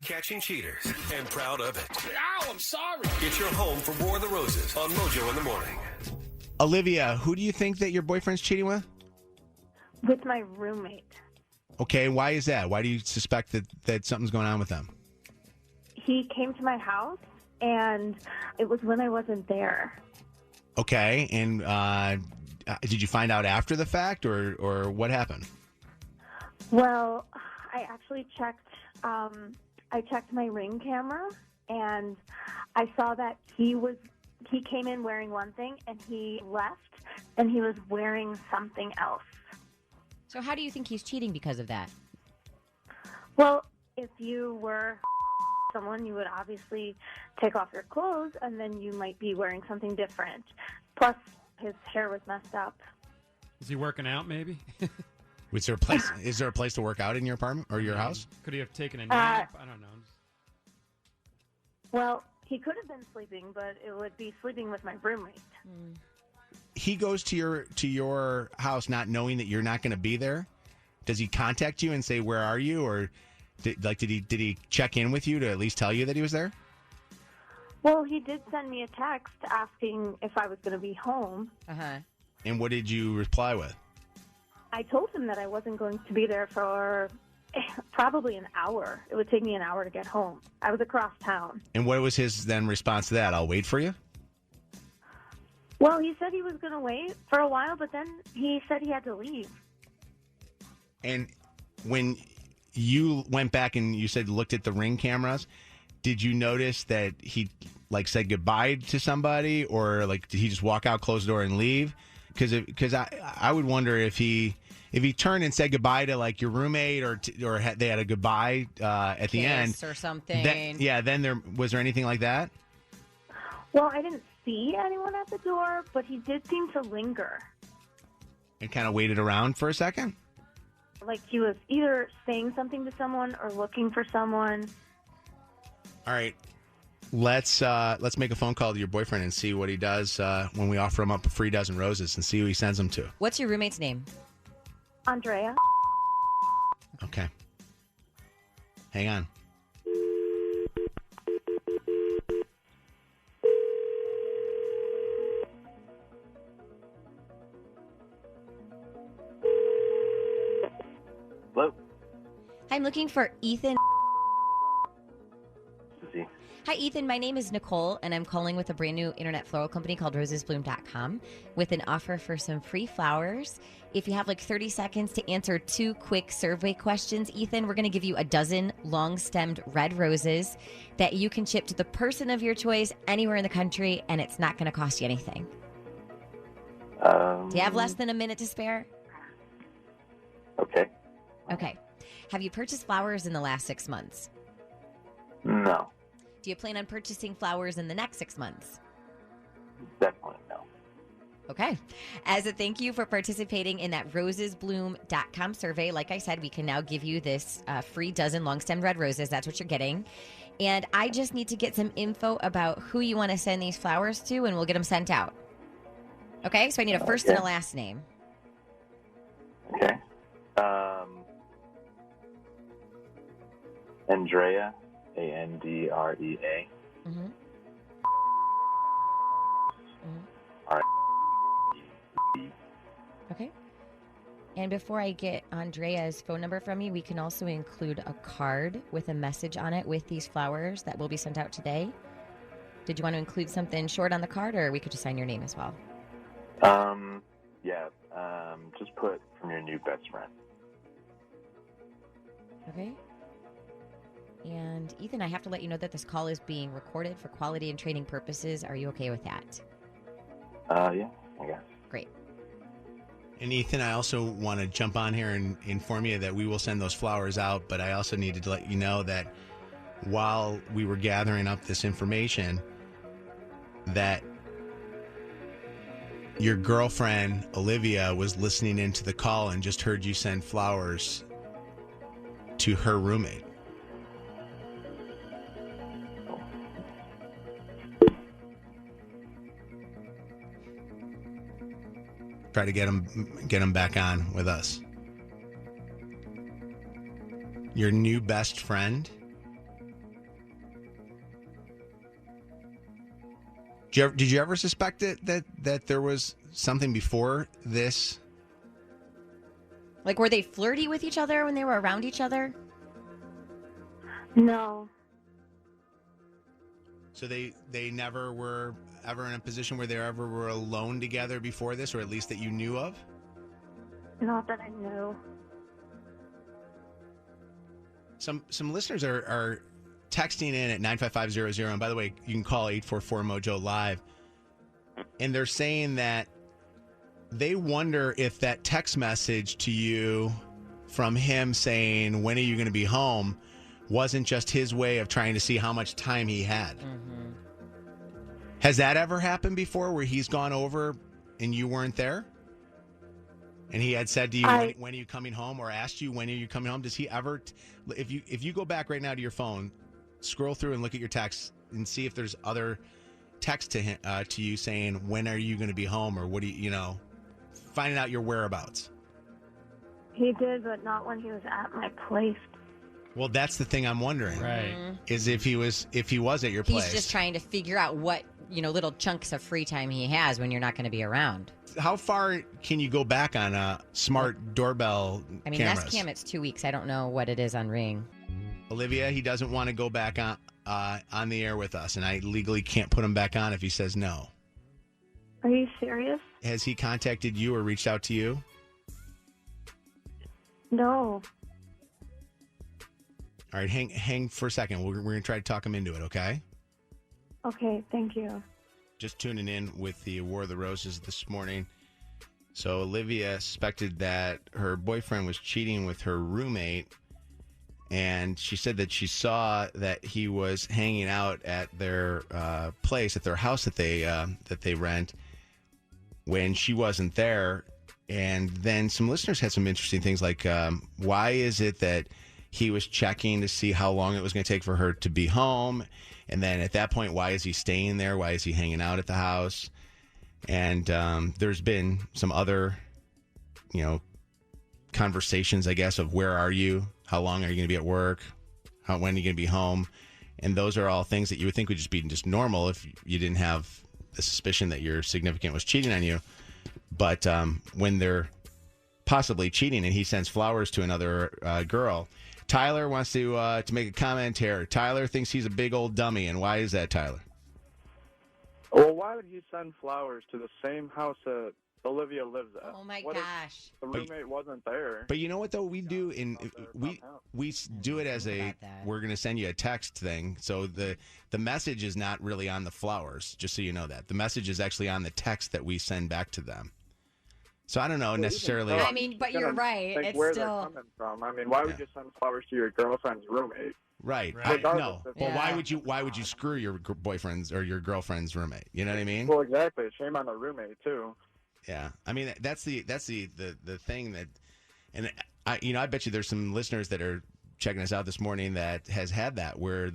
Catching cheaters and proud of it. Ow, I'm sorry. It's your home for War of the Roses on Mojo in the Morning. Olivia, who do you think that your boyfriend's cheating with? With my roommate. Okay, why is that? Why do you suspect that something's going on with them? He came to my house, and it was when I wasn't there. Okay, and did you find out after the fact, or what happened? Well, I actually checked. I checked my Ring camera, and I saw that he came in wearing one thing, and he left, and he was wearing something else. So how do you think he's cheating because of that? Well, if you were someone, you would obviously take off your clothes, and then you might be wearing something different. Plus, his hair was messed up. Is he working out, maybe? Is there a place to work out in your apartment or your house? Could he have taken a nap? I don't know. Well, he could have been sleeping, but it would be sleeping with my roommate. He goes to your house not knowing that you're not going to be there. Does he contact you and say, "Where are you?" Or did he check in with you to at least tell you that he was there? Well, he did send me a text asking if I was going to be home. And what did you reply with? I told him that I wasn't going to be there for probably an hour. It would take me an hour to get home. I was across town. And what was his then response to that? I'll wait for you? Well, he said he was going to wait for a while, but then he said he had to leave. And when you went back and you said looked at the Ring cameras, did you notice that he said goodbye to somebody, or did he just walk out, close the door, and leave? Because I would wonder if he turned and said goodbye to your roommate, or they had a goodbye at the end or something. Then was there anything like that? Well, I didn't see anyone at the door, but he did seem to linger. And kind of waited around for a second? Like he was either saying something to someone or looking for someone. All right. Let's make a phone call to your boyfriend and see what he does when we offer him up a free dozen roses and see who he sends them to. What's your roommate's name? Andrea. Okay. Hang on. Hello? Hi, I'm looking for Ethan. This is he. Hi, Ethan. My name is Nicole, and I'm calling with a brand new internet floral company called rosesbloom.com with an offer for some free flowers. If you have 30 seconds to answer 2 quick survey questions, Ethan, we're going to give you a dozen long-stemmed red roses that you can ship to the person of your choice anywhere in the country, and it's not going to cost you anything. Do you have less than a minute to spare? Okay. Okay. Have you purchased flowers in the last 6 months? No. Do you plan on purchasing flowers in the next 6 months? Definitely no. Okay. As a thank you for participating in that rosesbloom.com survey, like I said, we can now give you this free dozen long-stemmed red roses. That's what you're getting. And I just need to get some info about who you want to send these flowers to, and we'll get them sent out. Okay? So I need a first and a last name. Okay. Andrea, Andrea. Mm-hmm. Okay. And before I get Andrea's phone number from you, we can also include a card with a message on it with these flowers that will be sent out today. Did you want to include something short on the card, or we could just sign your name as well? Yeah. Just put from your new best friend. Okay. And Ethan, I have to let you know that this call is being recorded for quality and training purposes. Are you okay with that? Yeah, I guess. Great. And Ethan, I also want to jump on here and inform you that we will send those flowers out, but I also needed to let you know that while we were gathering up this information, that your girlfriend, Olivia, was listening into the call and just heard you send flowers to her roommate. Try to get him back on with us. Your new best friend Did you ever suspect it that there was something before this? Like, were they flirty with each other when they were around each other? No. So they never were ever in a position where they ever were alone together before this, or at least that you knew of? Not that I knew. Some listeners are texting in at 95500, and by the way, you can call 844-MOJO live, and they're saying that they wonder if that text message to you from him saying, when are you going to be home, wasn't just his way of trying to see how much time he had. Mm-hmm. Has that ever happened before where he's gone over and you weren't there? And he had said to you, when are you coming home, or asked you, when are you coming home? Does he ever, if you go back right now to your phone, scroll through and look at your texts and see if there's other text to him, to you saying, when are you going to be home, or what do you, finding out your whereabouts. He did, but not when he was at my place. Well, that's the thing I'm wondering. Right. Is if he was at your place. He's just trying to figure out what, little chunks of free time he has when you're not going to be around. How far can you go back on a smart doorbell cameras? Nest Cam, it's 2 weeks. I don't know what it is on Ring. Olivia, he doesn't want to go back on the air with us, and I legally can't put him back on if he says no. Are you serious? Has he contacted you or reached out to you? No. All right, hang for a second. We're going to try to talk him into it, okay? Okay, thank you. Just tuning in with the War of the Roses this morning. So Olivia suspected that her boyfriend was cheating with her roommate, and she said that she saw that he was hanging out at their place, at their house that they rent, when she wasn't there. And then some listeners had some interesting things like, why is it that he was checking to see how long it was going to take for her to be home? And then at that point, why is he staying there? Why is he hanging out at the house? And there's been some other, conversations, I guess, of where are you? How long are you going to be at work? When are you going to be home? And those are all things that you would think would just be just normal if you didn't have the suspicion that your significant was cheating on you. But when they're possibly cheating and he sends flowers to another girl, Tyler wants to make a comment here. Tyler thinks he's a big old dummy, and why is that, Tyler? Well, why would he send flowers to the same house that Olivia lives at? Oh my What if gosh! the roommate wasn't there? But you know what though, we do we do it as we're going to send you a text thing. So the message is not really on the flowers, just so you know that. The message is actually on the text that we send back to them. So I don't know necessarily. But you're right. Think It's where still they're coming from. Why would you send flowers to your girlfriend's roommate? Right. Regardless No. of- Well, why would you screw your boyfriend's or your girlfriend's roommate? You know what I mean? Well, exactly. Shame on the roommate too. Yeah. I mean, that's the thing that, and I bet you there's some listeners that are checking us out this morning that has had that, where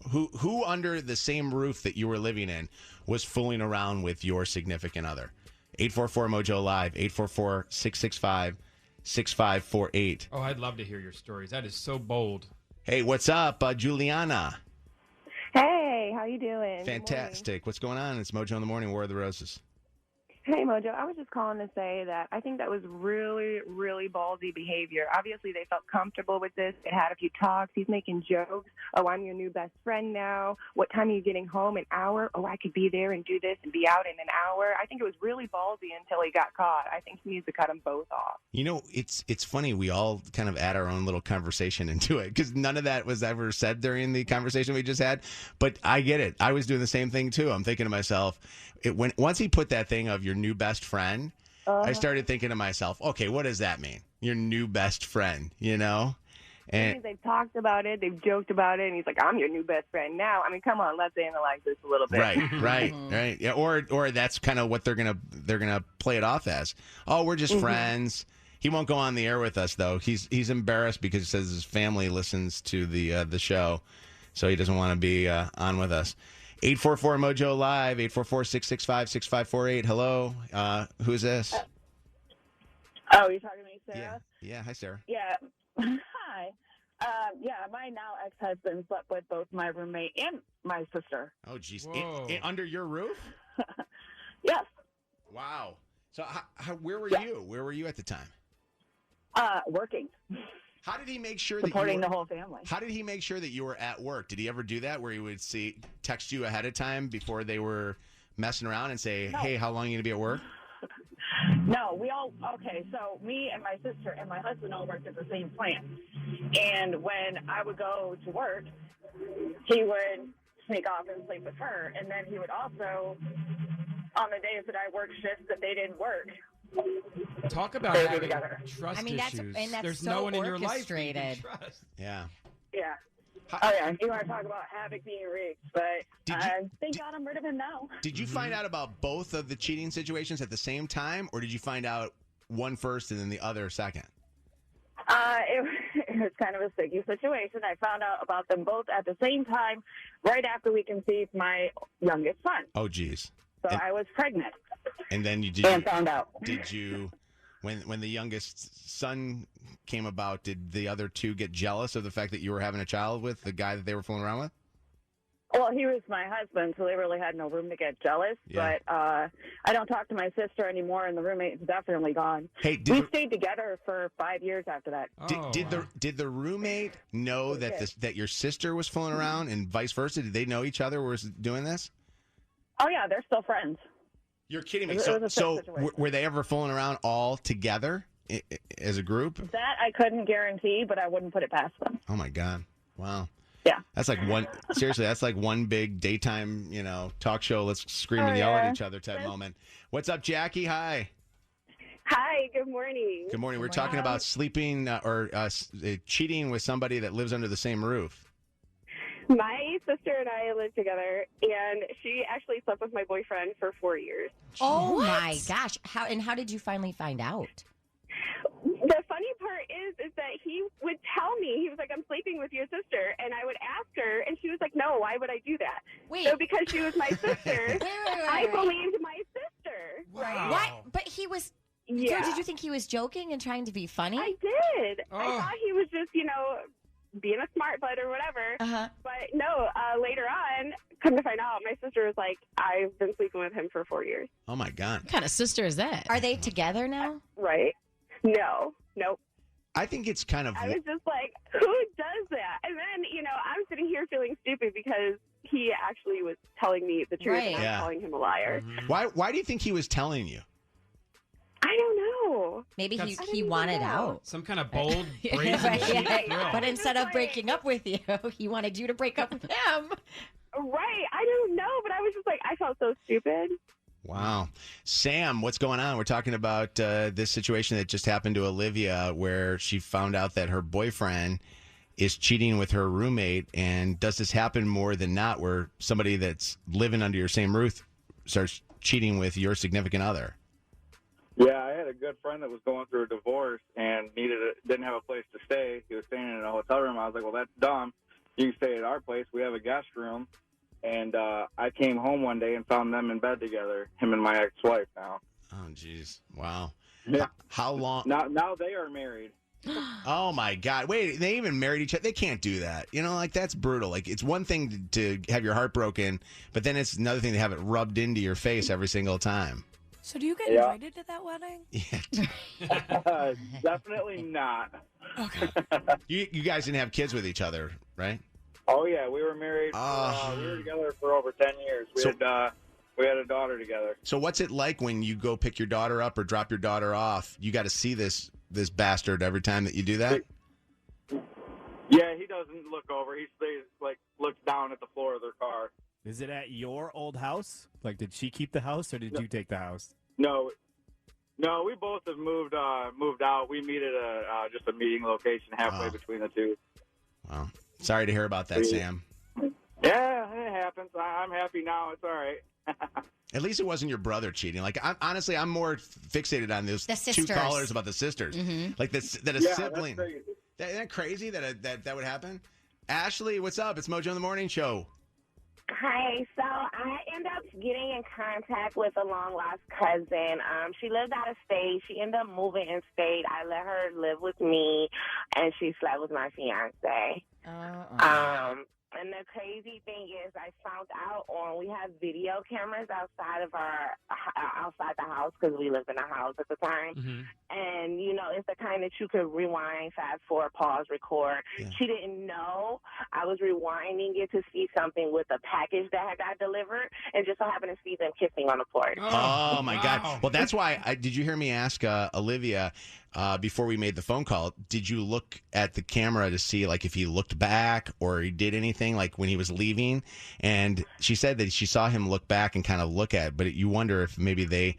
who under the same roof that you were living in was fooling around with your significant other. 844-MOJO Live, 844-665-6548. Oh, I'd love to hear your stories. That is so bold. Hey, what's up, Juliana? Hey, how you doing? Fantastic. What's going on? It's Mojo in the Morning, War of the Roses. Hey, Mojo. I was just calling to say that I think that was really, really ballsy behavior. Obviously, they felt comfortable with this. They had a few talks. He's making jokes. Oh, I'm your new best friend now. What time are you getting home? An hour? Oh, I could be there and do this and be out in an hour. I think it was really ballsy until he got caught. I think he needs to cut them both off. It's funny. We all kind of add our own little conversation into it because none of that was ever said during the conversation we just had. But I get it. I was doing the same thing, too. I'm thinking to myself, once he put that thing of your new best friend, I started thinking to myself, okay, what does that mean? Your new best friend, And they've talked about it, they've joked about it, and he's like, I'm your new best friend now. I mean, come on, let's analyze this a little bit. Right. Yeah, or that's kind of what they're gonna play it off as. Oh, we're just friends. He won't go on the air with us though. He's embarrassed because he says his family listens to the show, so he doesn't want to be on with us. 844-MOJO Live, 844-665-6548. Hello. Who's this? Oh, you're talking to me, Sarah? Yeah. Hi, Sarah. Yeah. Hi. Yeah, my now ex-husband slept with both my roommate and my sister. Oh, geez. Whoa. Under your roof? Yes. Wow. So where were you? Where were you at the time? Working. How did he make sure that Supporting the whole family. How did he make sure that you were at work? Did he ever do that where he would text you ahead of time before they were messing around and say, hey, how long are you going to be at work? No, so me and my sister and my husband all worked at the same plant. And when I would go to work, he would sneak off and sleep with her. And then he would also, on the days that I worked shifts that they didn't work, talk about they were having together. trust I mean, that's issues. and that's There's so no one in your life you can orchestrated. trust. Yeah. Yeah. Oh, yeah. You want to talk about havoc being rigged, but thank God I'm rid of him now. Did you find out about both of the cheating situations at the same time, or did you find out one first and then the other second? It was kind of a sticky situation. I found out about them both at the same time, right after we conceived my youngest son. Oh, geez. So I was pregnant. And then found out. Did you, when the youngest son came about, did the other two get jealous of the fact that you were having a child with the guy that they were fooling around with? Well, he was my husband, so they really had no room to get jealous. Yeah. But I don't talk to my sister anymore, and the roommate's definitely gone. Hey, we stayed together for 5 years after that. Did the roommate know that your sister was fooling around, and vice versa? Did they know each other was doing this? Oh yeah, they're still friends. You're kidding me. It was a So situation. were they ever fooling around all together as a group? That I couldn't guarantee, but I wouldn't put it past them. Oh my God! Wow. Yeah. That's like one big daytime, talk show. Let's scream and yell at each other type moment. What's up, Jackie? Hi. Hi. Good morning. Good morning. We're talking about sleeping or cheating with somebody that lives under the same roof. My sister and I live together, and she actually slept with my boyfriend for 4 years. Oh my gosh! How did you finally find out? The funny part is that he would tell me, he was like, I'm sleeping with your sister. And I would ask her, and she was like, no, why would I do that? Wait. So because she was my sister, I believed my sister, right? What? But he was... Yeah. So did you think he was joking and trying to be funny? I did. I thought he was just, being a smart butt or whatever. Uh-huh. But no, later on, come to find out, my sister was like, I've been sleeping with him for 4 years. Oh, my God. What kind of sister is that? Are they together now? Right. No. Nope. I think it's kind of... I was just like, who does that? And then, I'm sitting here feeling stupid because he actually was telling me the truth and I was calling him a liar. Why do you think he was telling you? I don't know. Maybe he wanted out. Some kind of bold, brazen cheat thrill. But instead of breaking up with you, he wanted you to break up with him. Right. I don't know, but I was just like, I felt so stupid. Wow. Sam, what's going on? We're talking about this situation that just happened to Olivia where she found out that her boyfriend is cheating with her roommate. And does this happen more than not where somebody that's living under your same roof starts cheating with your significant other? Yeah, I had a good friend that was going through a divorce and didn't have a place to stay. He was staying in a hotel room. I was like, well, that's dumb. You can stay at our place. We have a guest room. And I came home one day and found them in bed together, him and my ex-wife now. Oh, jeez. Wow. Yeah. How long? Now they are married. Oh, my God. Wait, they even married each other? They can't do that. That's brutal. Like, it's one thing to have your heart broken, but then it's another thing to have it rubbed into your face every single time. So do you get invited to that wedding? Yeah. Definitely not. Okay. You guys didn't have kids with each other, right? Oh, yeah. We were married. We were together for over 10 years. We had a daughter together. So what's it like when you go pick your daughter up or drop your daughter off? You got to see this bastard every time that you do that? Yeah, he doesn't look over. He stays, looks down at the floor of their car. Is it at your old house? Like, did she keep the house or did you take the house? No, we both have moved out. We meet at just a meeting location halfway between the two. Wow. Sorry to hear about that, Sam. Yeah, it happens. I'm happy now. It's all right. At least it wasn't your brother cheating. Like, honestly, I'm more fixated on those two callers about the sisters. Mm-hmm. Like, that a sibling. That's crazy. Isn't that crazy that would happen? Ashley, what's up? It's Mojo in the Morning Show. Hi. So I ended up getting in contact with a long lost cousin. She lived out of state. She ended up moving in state. I let her live with me, and she slept with my fiance. And the crazy thing is, I found out we have video cameras outside the house because we lived in a house at the time. Mm-hmm. And, it's the kind that you could rewind, fast forward, pause, record. Yeah. She didn't know I was rewinding it to see something with a package that had got delivered, and just so happened to see them kissing on the porch. Oh, my wow. God. Well, that's why did you hear me ask Olivia before we made the phone call, did you look at the camera to see like if he looked back or he did anything like when he was leaving? And she said that she saw him look back and kind of look at, but you wonder if maybe they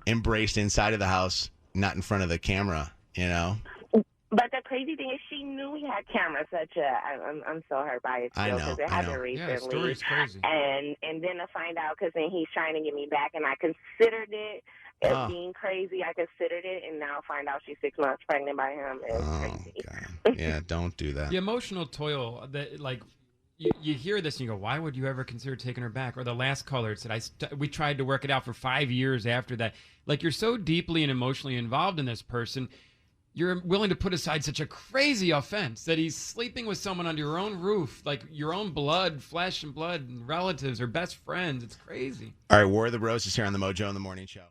embraced inside of the house, not in front of the camera, But the crazy thing is, she knew we had cameras. I'm so hurt by it I still know, because it I happened know. recently. Yeah, the story's crazy. And then to find out, because then he's trying to get me back, and I considered it as Oh. being crazy. I considered it, and now find out she's 6 months pregnant by him is crazy. God. Yeah, don't do that. The emotional toil that, like, you hear this and you go, why would you ever consider taking her back? Or the last caller said, we tried to work it out for 5 years after that. Like, you're so deeply and emotionally involved in this person, you're willing to put aside such a crazy offense that he's sleeping with someone under your own roof, like your own blood, flesh and blood, and relatives or best friends. It's crazy. All right, War of the Roses here on the Mojo in the Morning Show.